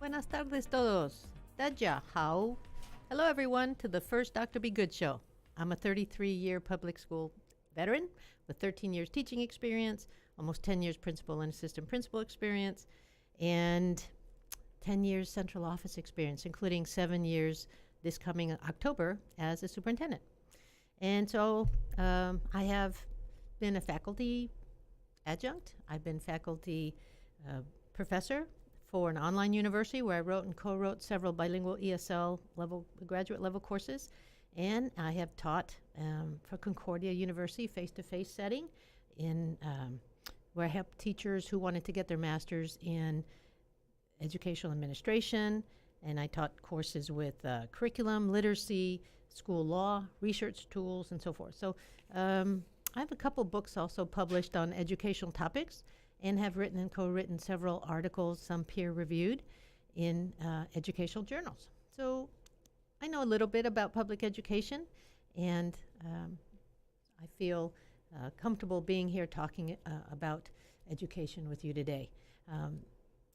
Buenas tardes todos. Daja, how? Hello everyone to the first Dr. Be Good show. I'm a 33-year public school veteran with 13 years teaching experience, almost 10 years principal and assistant principal experience, and 10 years central office experience, including 7 years this coming October as a superintendent. And so I have been a faculty adjunct. I've been faculty professor for an online university where I wrote and co-wrote several bilingual ESL level, graduate level courses. And I have taught for Concordia University face-to-face setting in where I helped teachers who wanted to get their master's in educational administration. And I taught courses with curriculum, literacy, school law, research tools, and so forth. So I have a couple books also published on educational topics and have written and co-written several articles, some peer-reviewed, in educational journals. So I know a little bit about public education, and I feel comfortable being here talking about education with you today.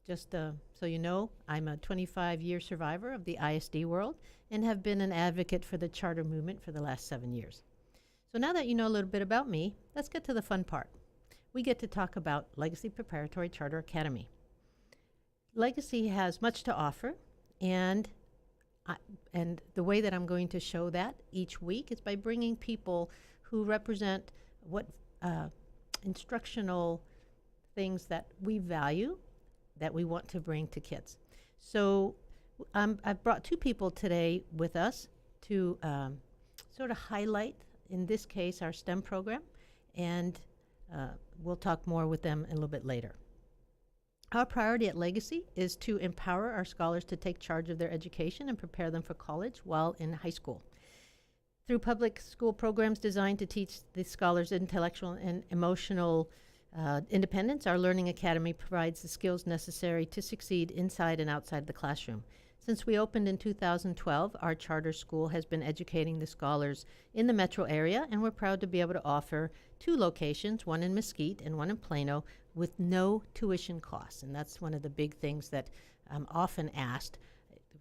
Just so you know, I'm a 25-year survivor of the ISD world and have been an advocate for the charter movement for the last 7 years. So now that you know a little bit about me, let's get to the fun part. We get to talk about Legacy Preparatory Charter Academy. Legacy has much to offer, and the way that I'm going to show that each week is by bringing people who represent what instructional things that we value, that we want to bring to kids. So I've brought two people today with us to sort of highlight, in this case, our STEM program, and we'll talk more with them a little bit later. Our priority at Legacy is to empower our scholars to take charge of their education and prepare them for college while in high school. Through public school programs designed to teach the scholars intellectual and emotional independence, our Learning Academy provides the skills necessary to succeed inside and outside the classroom. Since we opened in 2012, our charter school has been educating the scholars in the metro area, and we're proud to be able to offer two locations, one in Mesquite and one in Plano, with no tuition costs. And that's one of the big things that I'm often asked.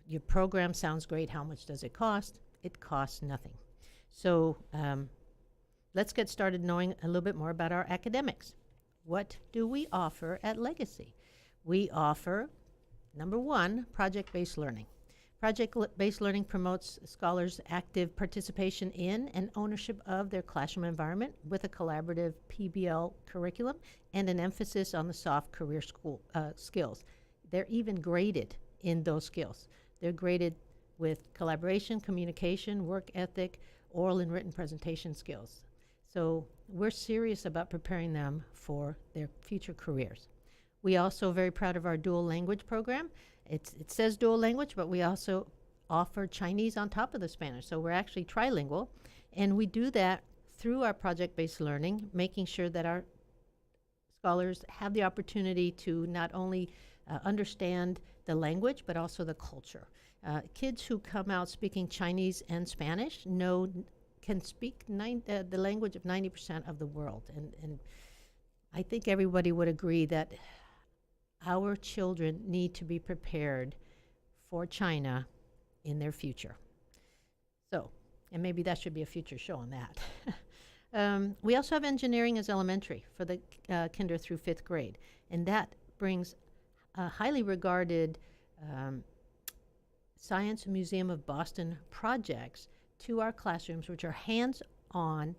Your program sounds great. How much does it cost? It costs nothing. So let's get started knowing a little bit more about our academics. What do we offer at Legacy? We offer, number one, project-based learning. Project-based learning promotes scholars' active participation in and ownership of their classroom environment with a collaborative PBL curriculum and an emphasis on the soft career skills. They're even graded in those skills. They're graded with collaboration, communication, work ethic, oral and written presentation skills. So we're serious about preparing them for their future careers. We also are very proud of our dual language program. It says dual language, but we also offer Chinese on top of the Spanish. So we're actually trilingual, and we do that through our project-based learning, making sure that our scholars have the opportunity to not only understand the language, but also the culture. Kids who come out speaking Chinese and Spanish can speak the language of 90% of the world. And I think everybody would agree that our children need to be prepared for China in their future. So, and maybe that should be a future show on that. We also have engineering as elementary for the kinder through 5th grade. And that brings highly regarded Science Museum of Boston projects to our classrooms, which are hands-on,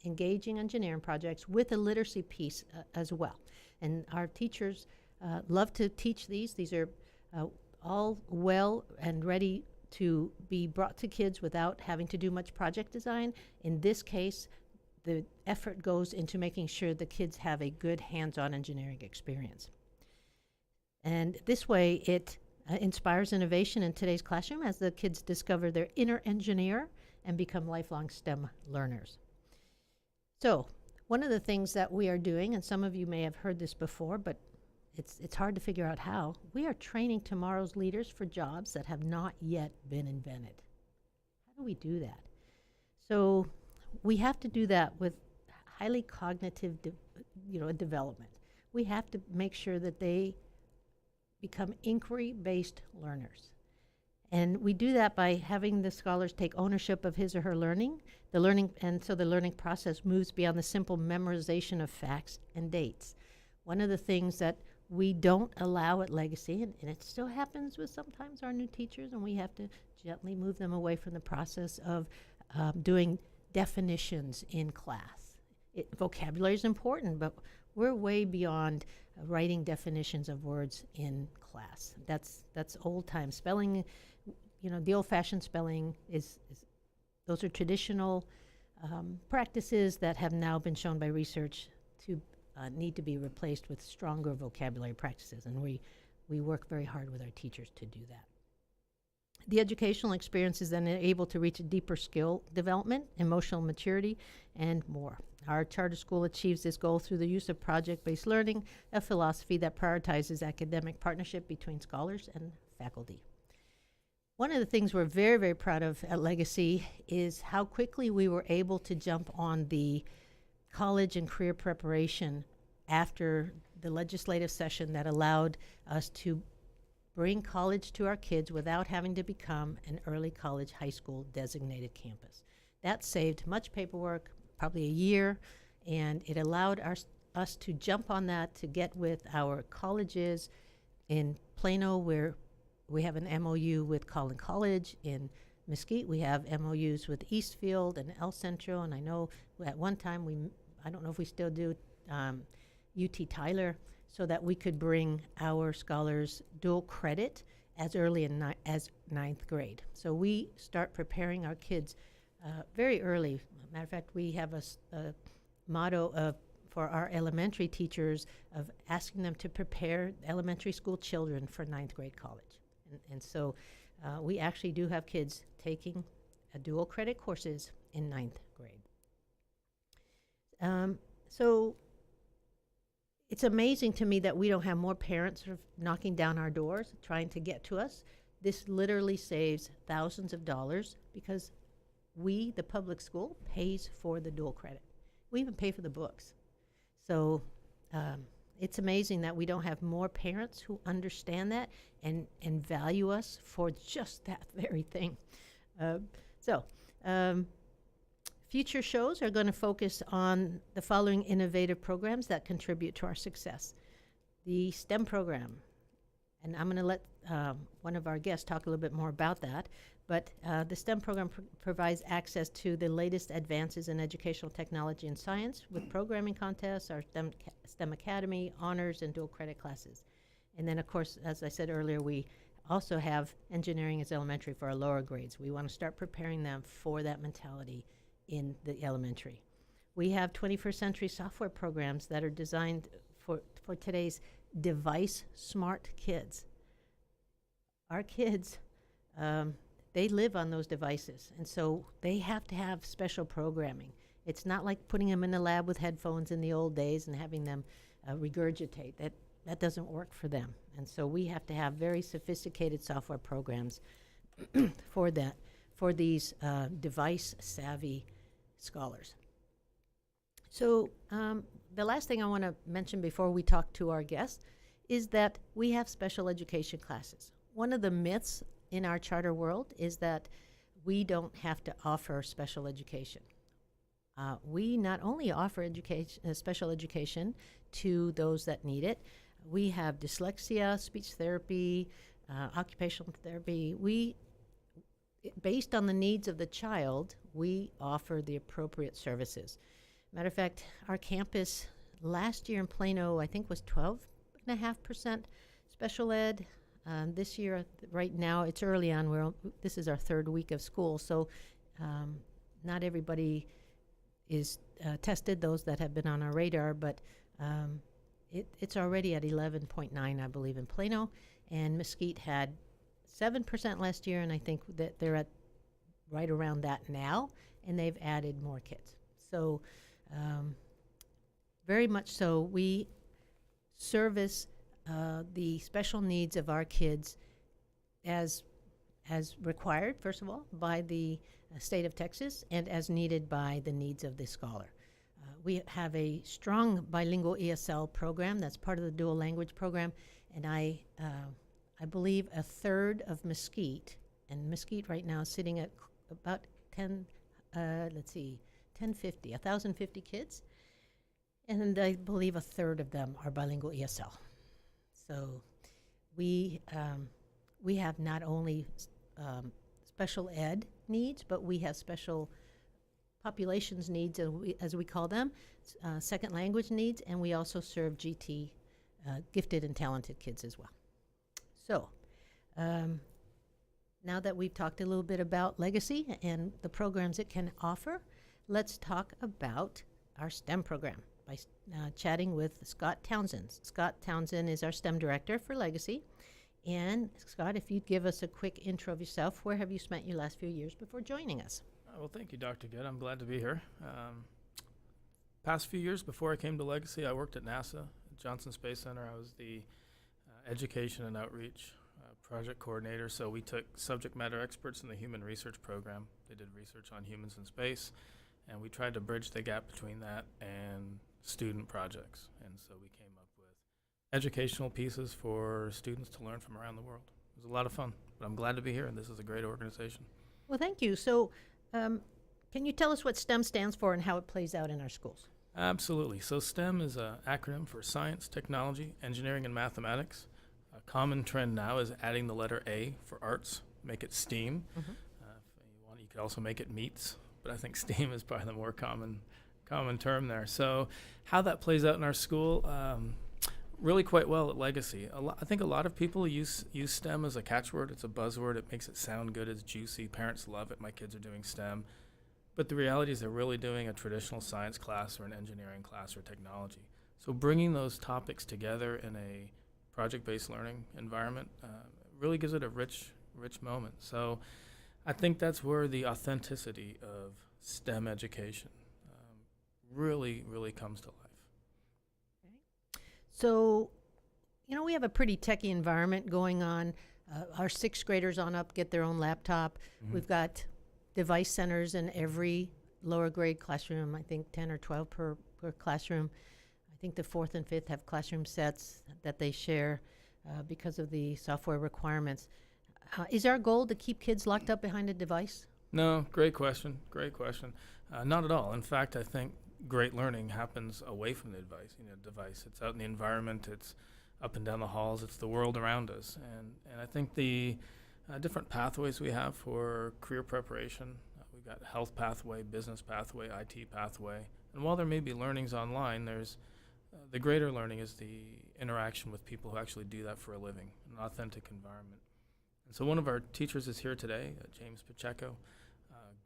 engaging engineering projects with a literacy piece as well. And our teachers love to teach these. These are all well and ready to be brought to kids without having to do much project design. In this case, the effort goes into making sure the kids have a good hands-on engineering experience. And this way, it inspires innovation in today's classroom as the kids discover their inner engineer and become lifelong STEM learners. So one of the things that we are doing, and some of you may have heard this before, but it's hard to figure out how, we are training tomorrow's leaders for jobs that have not yet been invented. How do we do that? So we have to do that with highly cognitive development. We have to make sure that they become inquiry-based learners. And we do that by having the scholars take ownership of his or her learning. And so the learning process moves beyond the simple memorization of facts and dates. One of the things that we don't allow at Legacy, and it still happens with sometimes our new teachers, and we have to gently move them away from the process of doing definitions in class. Vocabulary is important, but we're way beyond writing definitions of words in class. That's old time. Spelling, the old-fashioned spelling those are traditional practices that have now been shown by research to need to be replaced with stronger vocabulary practices, and we work very hard with our teachers to do that. The educational experience is then able to reach a deeper skill development, emotional maturity, and more. Our charter school achieves this goal through the use of project-based learning, a philosophy that prioritizes academic partnership between scholars and faculty. One of the things we're very, very proud of at Legacy is how quickly we were able to jump on the college and career preparation after the legislative session that allowed us to bring college to our kids without having to become an early college high school designated campus. That saved much paperwork, probably a year, and it allowed us to jump on that to get with our colleges in Plano, where we have an MOU with Collin College. In Mesquite, we have MOUs with Eastfield and El Centro, and I know at one time I don't know if we still do, UT Tyler, so that we could bring our scholars dual credit as early as ninth grade. So we start preparing our kids very early. Matter of fact, we have a motto for our elementary teachers of asking them to prepare elementary school children for ninth grade college. And so we actually do have kids taking dual credit courses in ninth grade. So it's amazing to me that we don't have more parents sort of knocking down our doors trying to get to us. This literally saves thousands of dollars because we, the public school, pays for the dual credit. We even pay for the books. So it's amazing that we don't have more parents who understand that and value us for just that very thing. Future shows are going to focus on the following innovative programs that contribute to our success. The STEM program, and I'm going to let one of our guests talk a little bit more about that, but the STEM program provides access to the latest advances in educational technology and science with programming contests, our STEM Academy, honors, and dual credit classes. And then, of course, as I said earlier, we also have engineering as elementary for our lower grades. We want to start preparing them for that mentality in the elementary. We have 21st century software programs that are designed for today's device smart kids. Our kids, they live on those devices, and so they have to have special programming. It's not like putting them in a lab with headphones in the old days and having them regurgitate. That doesn't work for them. And so we have to have very sophisticated software programs for that, for these device savvy scholars. So the last thing I want to mention before we talk to our guests is that we have special education classes. One of the myths in our charter world is that we don't have to offer special education. We not only offer special education to those that need it, we have dyslexia, speech therapy, occupational therapy. Based on the needs of the child, we offer the appropriate services. Matter of fact, our campus last year in Plano, I think, was 12.5% special ed. This year, right now, it's early on. This is our third week of school, so not everybody is tested, those that have been on our radar, but it's already at 11.9, I believe, in Plano, and Mesquite had 7% last year, and I think that they're at right around that now, and they've added more kids. So very much so, we service the special needs of our kids as required, first of all, by the state of Texas, and as needed by the needs of the scholar. We have a strong bilingual ESL program that's part of the dual language program, and I believe a third of Mesquite, and Mesquite right now is sitting at about 1,050 kids, and I believe a third of them are bilingual ESL. So we have not only special ed needs, but we have special populations needs, as we call them, second language needs, and we also serve GT, gifted and talented kids as well. So now that we've talked a little bit about Legacy and the programs it can offer, let's talk about our STEM program by chatting with Scott Townsend. Scott Townsend is our STEM director for Legacy. And Scott, if you'd give us a quick intro of yourself, where have you spent your last few years before joining us? Well, thank you, Dr. Good. I'm glad to be here. Past few years before I came to Legacy, I worked at NASA, Johnson Space Center. I was the education and outreach project coordinator. So we took subject matter experts in the human research program. They did research on humans in space, and we tried to bridge the gap between that and student projects. And so we came up with educational pieces for students to learn from around the world. It was a lot of fun, but I'm glad to be here, and this is a great organization. Well, thank you. So can you tell us what STEM stands for and how it plays out in our schools? Absolutely. So STEM is an acronym for science, technology, engineering, and mathematics. A common trend now is adding the letter A for arts, make it STEAM. Mm-hmm. If you want, you could also make it MEETS, but I think STEAM is probably the more common term there. So how that plays out in our school, really quite well at Legacy. I think a lot of people use STEM as a catchword. It's a buzzword. It makes it sound good. It's juicy. Parents love it. My kids are doing STEM. But the reality is they're really doing a traditional science class or an engineering class or technology. So bringing those topics together in a project-based learning environment really gives it a rich moment. So I think that's where the authenticity of STEM education really comes to life. So, we have a pretty techie environment going on. Our sixth graders on up get their own laptop. Mm-hmm. We've got device centers in every lower grade classroom, I think 10 or 12 per classroom. I think the fourth and fifth have classroom sets that they share because of the software requirements. Is our goal to keep kids locked up behind a device? No, great question. Not at all. In fact, I think great learning happens away from the device. It's out in the environment. It's up and down the halls. It's the world around us. And I think the different pathways we have for career preparation, we've got health pathway, business pathway, IT pathway. And while there may be learnings online, there's the greater learning is the interaction with people who actually do that for a living, an authentic environment. And so one of our teachers is here today, James Pacheco,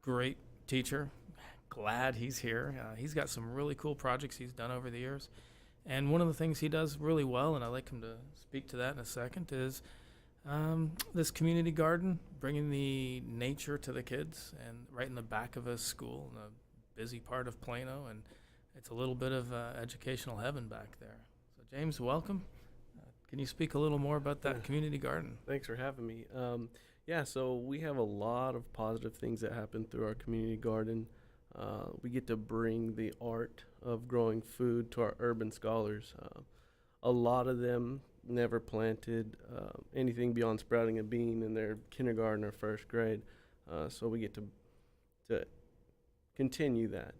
great teacher. Glad he's here. He's got some really cool projects he's done over the years. And one of the things he does really well, and I'd like him to speak to that in a second, is this community garden, bringing the nature to the kids, and right in the back of a school in a busy part of Plano, and it's a little bit of educational heaven back there. So James, welcome. Can you speak a little more about that community garden? Thanks for having me. So we have a lot of positive things that happen through our community garden. We get to bring the art of growing food to our urban scholars. A lot of them never planted anything beyond sprouting a bean in their kindergarten or first grade. So we get to continue that.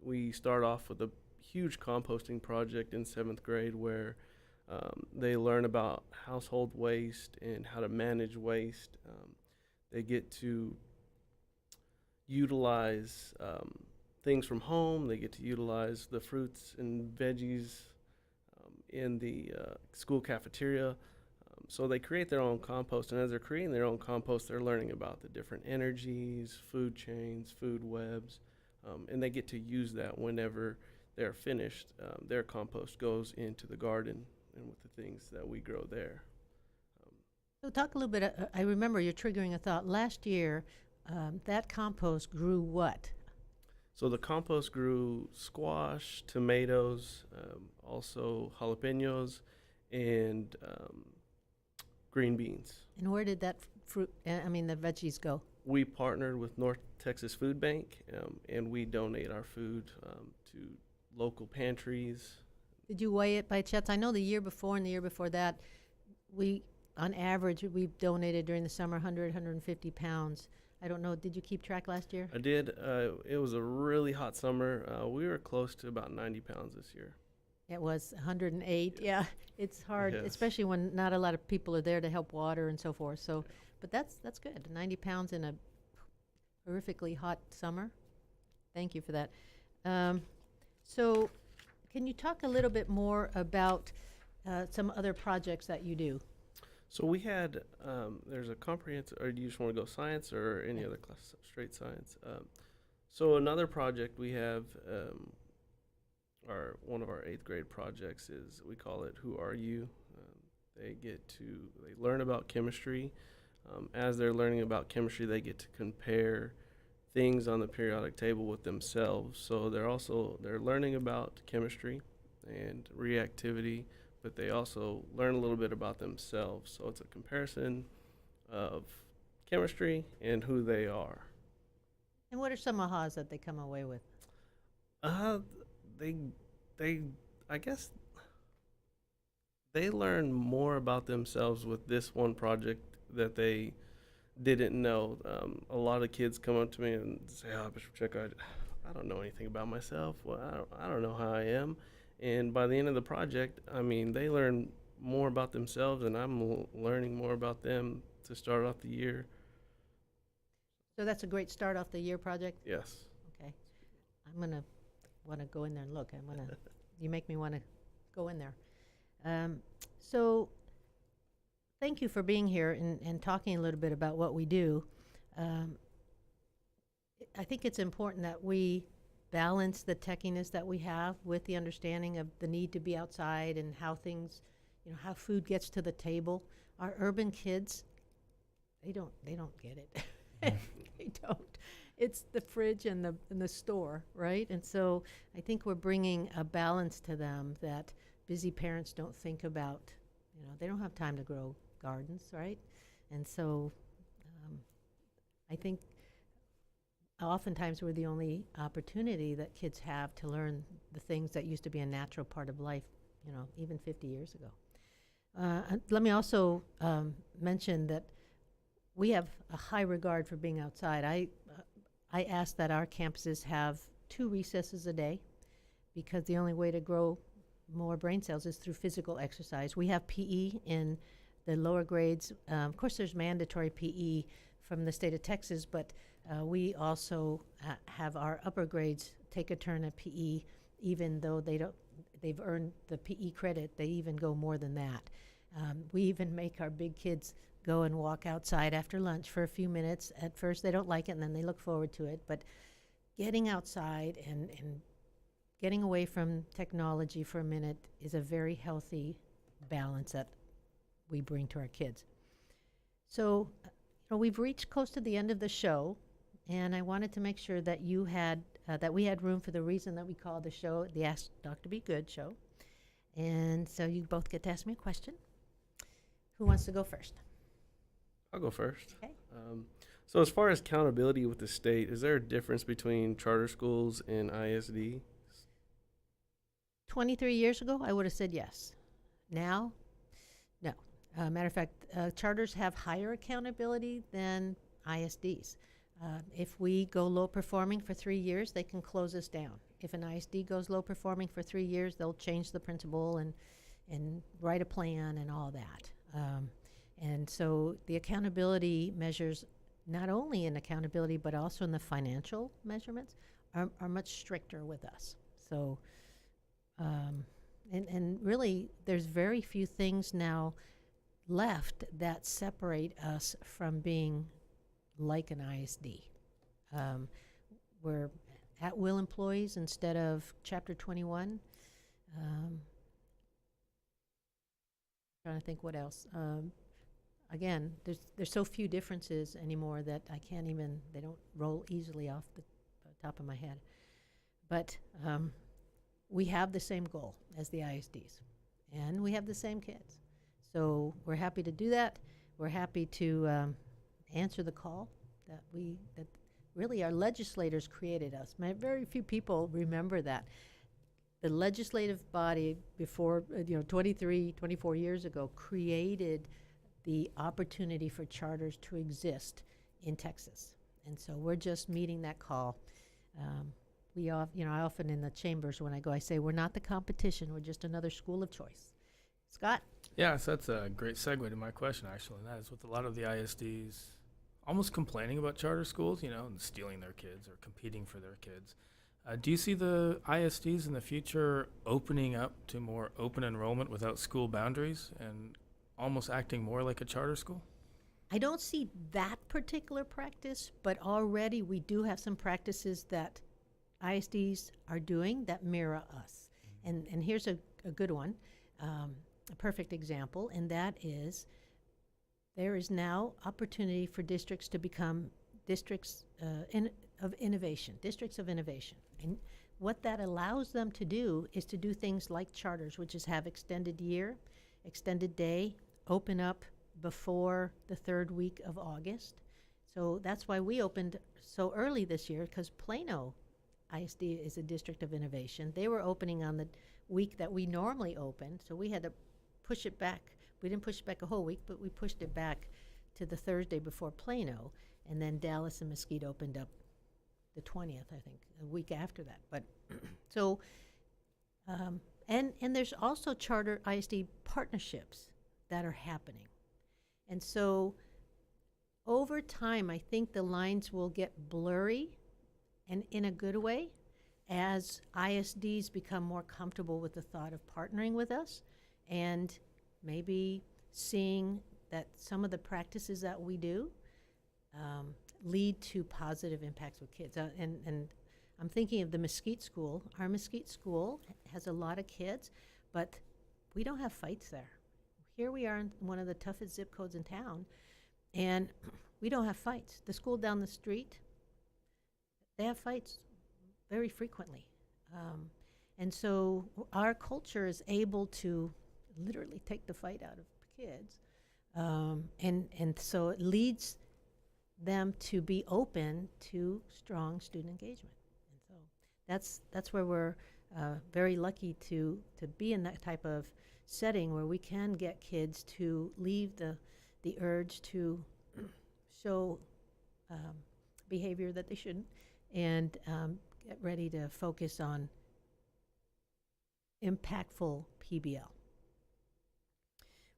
We start off with a huge composting project in 7th grade where they learn about household waste and how to manage waste. They get to utilize things from home. They get to utilize the fruits and veggies in the school cafeteria. So they create their own compost, and as they're creating their own compost, they're learning about the different energies, food chains, food webs, and they get to use that whenever they're finished. Their compost goes into the garden and with the things that we grow there. So talk a little bit, I remember you're triggering a thought. Last year, that compost grew what? So the compost grew squash, tomatoes, also jalapenos, and green beans. And where did that the veggies go? We partnered with North Texas Food Bank, and we donate our food to local pantries. Did you weigh it by chance? I know the year before and the year before that, we, on average, we've donated during the summer 100, 150 pounds. I don't know, did you keep track last year? I did. It was a really hot summer. We were close to about 90 pounds this year. It was 108. Yeah, it's hard, Yes. especially when not a lot of people are there to help water and so forth. So, but that's good. 90 pounds in a horrifically hot summer. Thank you for that. So, can you talk a little bit more about some other projects that you do? So we had, there's a comprehensive, or do you just want to go science or any other class, straight science? So another project we have, one of our 8th grade projects is, we call it Who Are You? They learn about chemistry. As they're learning about chemistry, they get to compare things on the periodic table with themselves. So they're learning about chemistry and reactivity, but they also learn a little bit about themselves. So it's a comparison of chemistry and who they are. And what are some ahas that they come away with? I guess they learn more about themselves with this one project that they didn't know. A lot of kids come up to me and say, "Oh, Mr. Pacheco, I don't know anything about myself. Well, I don't know how I am." And by the end of the project, I mean, they learn more about themselves, and I'm learning more about them to start off the year. So that's a great start off the year project. Yes. Okay, I'm gonna want to go in there and look. You make me want to go in there. So thank you for being here and talking a little bit about what we do. I think it's important that we balance the techiness that we have with the understanding of the need to be outside and how things, how food gets to the table. Our urban kids, they don't get it. They don't. It's the fridge and the store, right? And so I think we're bringing a balance to them that busy parents don't think about. They don't have time to grow gardens, right? And so I think oftentimes we're the only opportunity that kids have to learn the things that used to be a natural part of life, even 50 years ago. Let me also mention that we have a high regard for being outside. I ask that our campuses have 2 recesses a day because the only way to grow more brain cells is through physical exercise. We have PE in the lower grades. Of course, there's mandatory PE from the state of Texas, but we also have our upper grades take a turn at PE, even though they've earned the PE credit. They even go more than that. We even make our big kids go and walk outside after lunch for a few minutes. At first, they don't like it, and then they look forward to it. But getting outside and getting away from technology for a minute is a very healthy balance that we bring to our kids. So, we've reached close to the end of the show, and I wanted to make sure that you had that we had room for the reason that we call the show the Ask Dr. Be Good show. And so you both get to ask me a question. Who wants to go first? I'll go first. Okay. So as far as accountability with the state, is there a difference between charter schools and ISD? 23 years ago, I would have said yes. Now, no. Matter of fact, charters have higher accountability than ISDs. If we go low performing for 3 years, they can close us down. If an ISD goes low performing for 3 years, they'll change the principal and write a plan and all that. And so the accountability measures, not only in accountability, but also in the financial measurements, are much stricter with us. So, and really, there's very few things now left that separate us from being like an ISD. We're at-will employees instead of Chapter 21. Trying to think what else. Again, there's so few differences anymore that they don't roll easily off the top of my head. But we have the same goal as the ISDs, and we have the same kids. So we're happy to do that. We're happy to answer the call that really our legislators created us. Very few people remember that. the legislative body before, 23, 24 years ago, created the opportunity for charters to exist in Texas. And so we're just meeting that call. I often in the chambers when I go, I say, we're not the competition, we're just another school of choice. Scott? Yeah, so that's a great segue to my question, actually, and that is with a lot of the ISDs almost complaining about charter schools, and stealing their kids or competing for their kids. Do you see the ISDs in the future opening up to more open enrollment without school boundaries and almost acting more like a charter school? I don't see that particular practice, but already we do have some practices that ISDs are doing that mirror us. And here's a good one, a perfect example, and that is there is now opportunity for districts to become districts of innovation. And what that allows them to do is to do things like charters, which is have extended year, extended day, open up before the third week of August. So that's why we opened so early this year, because Plano ISD is a district of innovation. They were opening on the week that we normally open, so we had to push it back. We didn't push it back a whole week, but we pushed it back to the Thursday before Plano, and then Dallas and Mesquite opened up the 20th, I think, a week after that. But so, and there's also charter ISD partnerships that are happening. And so over time, I think the lines will get blurry, and in a good way, as ISDs become more comfortable with the thought of partnering with us and maybe seeing that some of the practices that we do lead to positive impacts with kids. And I'm thinking of the Mesquite School. Our Mesquite School has a lot of kids, but we don't have fights there. Here we are in one of the toughest zip codes in town, and we don't have fights. The school down the street, they have fights very frequently. And so our culture is able to literally take the fight out of kids. And so it leads them to be open to strong student engagement. And so that's where we're very lucky to be in that type of setting where we can get kids to leave the urge to show behavior that they shouldn't, and get ready to focus on impactful PBL.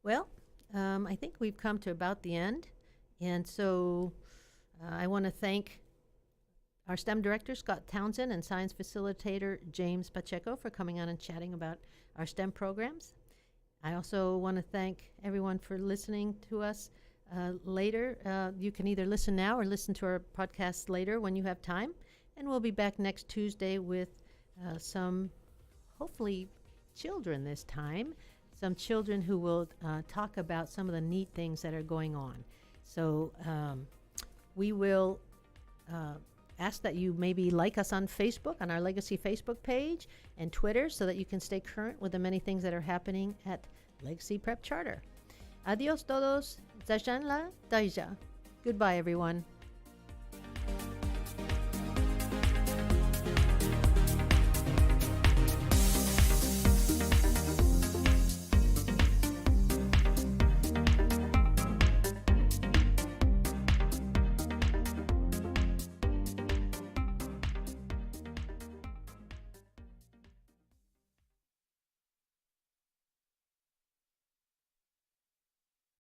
Well, I think we've come to about the end, and so I want to thank our STEM director, Scott Townsend, and science facilitator, James Pacheco, for coming on and chatting about our STEM programs. I also want to thank everyone for listening to us later. You can either listen now or listen to our podcast later when you have time. And we'll be back next Tuesday with some, hopefully, children this time. Some children who will talk about some of the neat things that are going on. So we will ask that you maybe like us on Facebook, on our Legacy Facebook page, and Twitter, so that you can stay current with the many things that are happening at Legacy Prep Charter. Adios todos. Zajan la Daija. Goodbye, everyone.